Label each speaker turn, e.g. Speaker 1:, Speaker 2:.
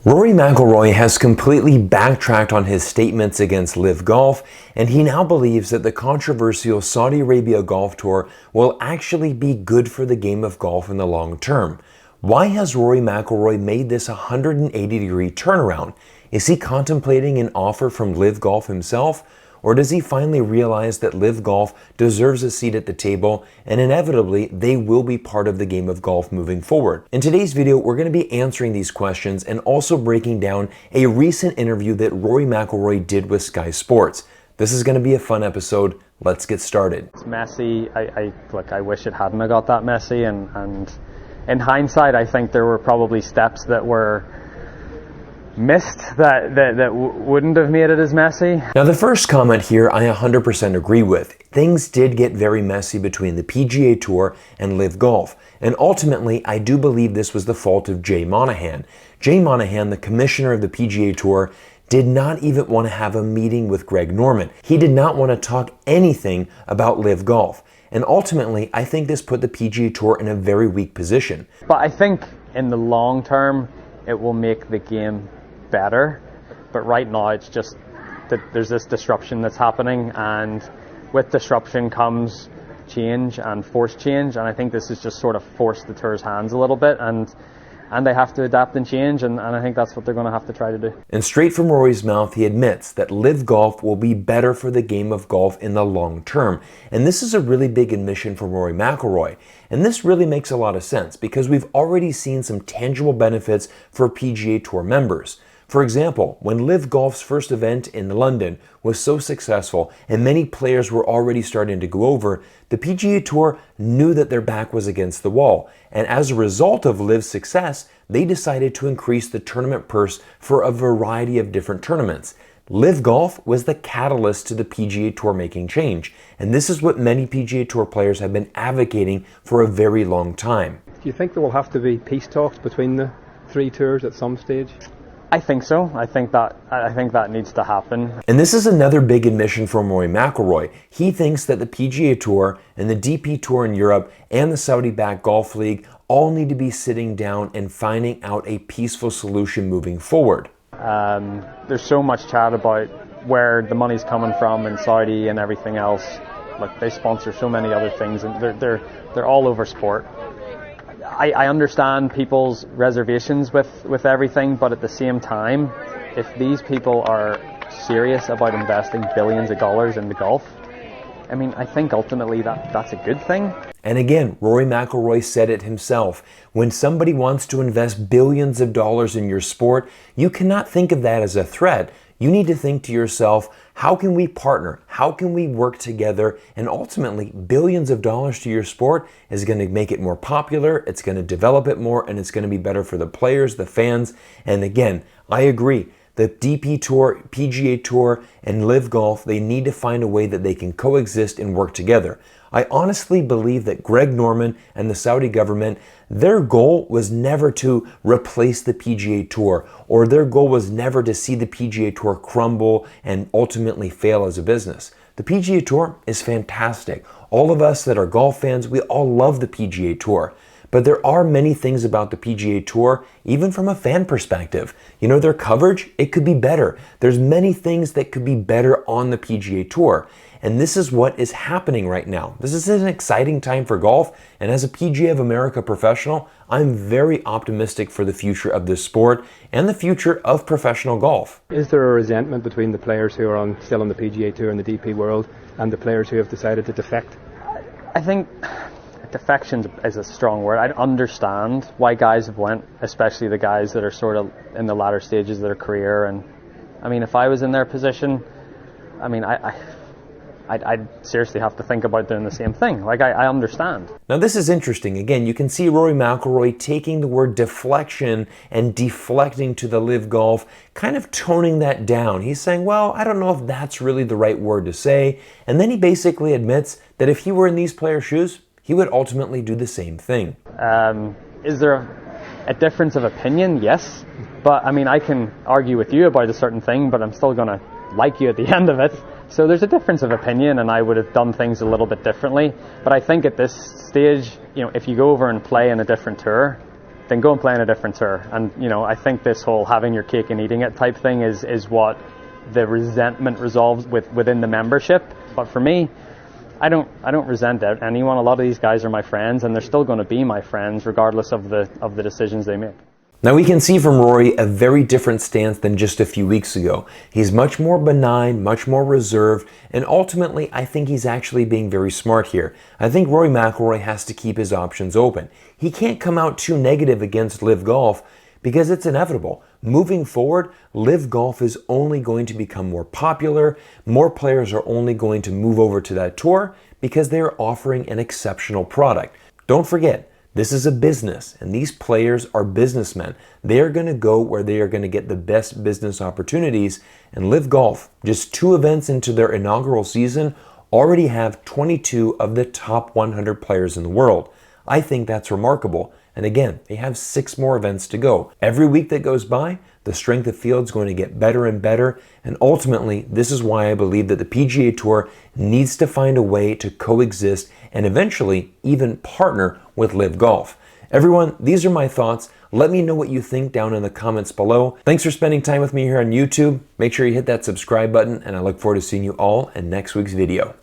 Speaker 1: Rory McIlroy has completely backtracked on his statements against LIV Golf, and he now believes that the controversial Saudi Arabia Golf Tour will actually be good for the game of golf in the long term. Why has Rory McIlroy made this 180-degree turnaround? Is he contemplating an offer from LIV Golf himself? Or does he finally realize that LIV Golf deserves a seat at the table and inevitably they will be part of the game of golf moving forward? In today's video, we're going to be answering these questions and also breaking down a recent interview that Rory McIlroy did with Sky Sports. This is going to be a fun episode. Let's get started.
Speaker 2: It's messy. I wish it hadn't have got that messy, and in hindsight, I think there were probably steps that were missed that wouldn't have made it as messy.
Speaker 1: Now, the first comment here I 100% agree with. Things did get very messy between the PGA Tour and LIV Golf, and ultimately I do believe this was the fault of Jay Monahan. Jay Monahan, the commissioner of the PGA Tour, did not even want to have a meeting with Greg Norman. He did not want to talk anything about LIV Golf, and ultimately I think this put the PGA Tour in a very weak position.
Speaker 2: But I think in the long term it will make the game better, but right now it's just that there's this disruption that's happening, and with disruption comes change and forced change, and I think this has just sort of forced the tour's hands a little bit, and they have to adapt and change, and I think that's what they're going to have to try to do.
Speaker 1: And straight from Rory's mouth, he admits that LIV Golf will be better for the game of golf in the long term, and this is a really big admission from Rory McIlroy. And this really makes a lot of sense because we've already seen some tangible benefits for PGA Tour members. For example, when LIV Golf's first event in London was so successful and many players were already starting to go over, the PGA Tour knew that their back was against the wall. And as a result of LIV's success, they decided to increase the tournament purse for a variety of different tournaments. LIV Golf was the catalyst to the PGA Tour making change. And this is what many PGA Tour players have been advocating for a very long time.
Speaker 3: Do you think there will have to be peace talks between the three tours at some stage?
Speaker 2: I think so. I think that needs to happen.
Speaker 1: And this is another big admission from Rory McIlroy. He thinks that the PGA Tour and the DP Tour in Europe and the Saudi-backed Golf League all need to be sitting down and finding out a peaceful solution moving forward.
Speaker 2: There's so much chat about where the money's coming from in Saudi and everything else. Like, they sponsor so many other things, and they're all over sport. I understand people's reservations with everything, but at the same time, if these people are serious about investing billions of dollars into golf, I mean, I think ultimately that's a good thing.
Speaker 1: And again, Rory McIlroy said it himself. When somebody wants to invest billions of dollars in your sport, you cannot think of that as a threat. You need to think to yourself, how can we partner? How can we work together? And ultimately, billions of dollars to your sport is going to make it more popular, it's going to develop it more, and it's going to be better for the players, the fans. And again, I agree. The DP Tour, PGA Tour, and LIV Golf, they need to find a way that they can coexist and work together. I honestly believe that Greg Norman and the Saudi government, their goal was never to replace the PGA Tour, or their goal was never to see the PGA Tour crumble and ultimately fail as a business. The PGA Tour is fantastic. All of us that are golf fans, we all love the PGA Tour. But there are many things about the PGA Tour, even from a fan perspective. You know, their coverage, it could be better. There's many things that could be better on the PGA Tour. And this is what is happening right now. This is an exciting time for golf. And as a PGA of America professional, I'm very optimistic for the future of this sport and the future of professional golf.
Speaker 3: Is there a resentment between the players who are still on the PGA Tour and the DP world and the players who have decided to defect?
Speaker 2: I think defection is a strong word. I understand why guys have went, especially the guys that are sort of in the latter stages of their career. And I mean, if I was in their position, I mean, I'd seriously have to think about doing the same thing. Like, I understand.
Speaker 1: Now, this is interesting. Again, you can see Rory McIlroy taking the word deflection and deflecting to the LIV Golf, kind of toning that down. He's saying, well, I don't know if that's really the right word to say. And then he basically admits that if he were in these players' shoes, he would ultimately do the same thing.
Speaker 2: Is there a difference of opinion? Yes. But, I mean, I can argue with you about a certain thing, but I'm still going to like you at the end of it. So there's a difference of opinion, and I would have done things a little bit differently. But I think at this stage, you know, if you go over and play in a different tour, then go and play on a different tour. And I think this whole having your cake and eating it type thing is what the resentment resolves within the membership. But for me, I don't resent anyone. A lot of these guys are my friends, and they're still going to be my friends regardless of the decisions they make.
Speaker 1: Now we can see from Rory a very different stance than just a few weeks ago. He's much more benign, much more reserved, and ultimately I think he's actually being very smart here. I think Rory McIlroy has to keep his options open. He can't come out too negative against LIV Golf because it's inevitable. Moving forward, LIV Golf is only going to become more popular. More players are only going to move over to that tour because they are offering an exceptional product. Don't forget, this is a business, and these players are businessmen. They are going to go where they are going to get the best business opportunities, and LIV Golf, just 2 events into their inaugural season, already have 22 of the top 100 players in the world. I think that's remarkable. And again, they have 6 more events to go. Every week that goes by, the strength of field is going to get better and better. And ultimately, this is why I believe that the PGA Tour needs to find a way to coexist and eventually even partner with LIV Golf. Everyone, these are my thoughts. Let me know what you think down in the comments below. Thanks for spending time with me here on YouTube. Make sure you hit that subscribe button, and I look forward to seeing you all in next week's video.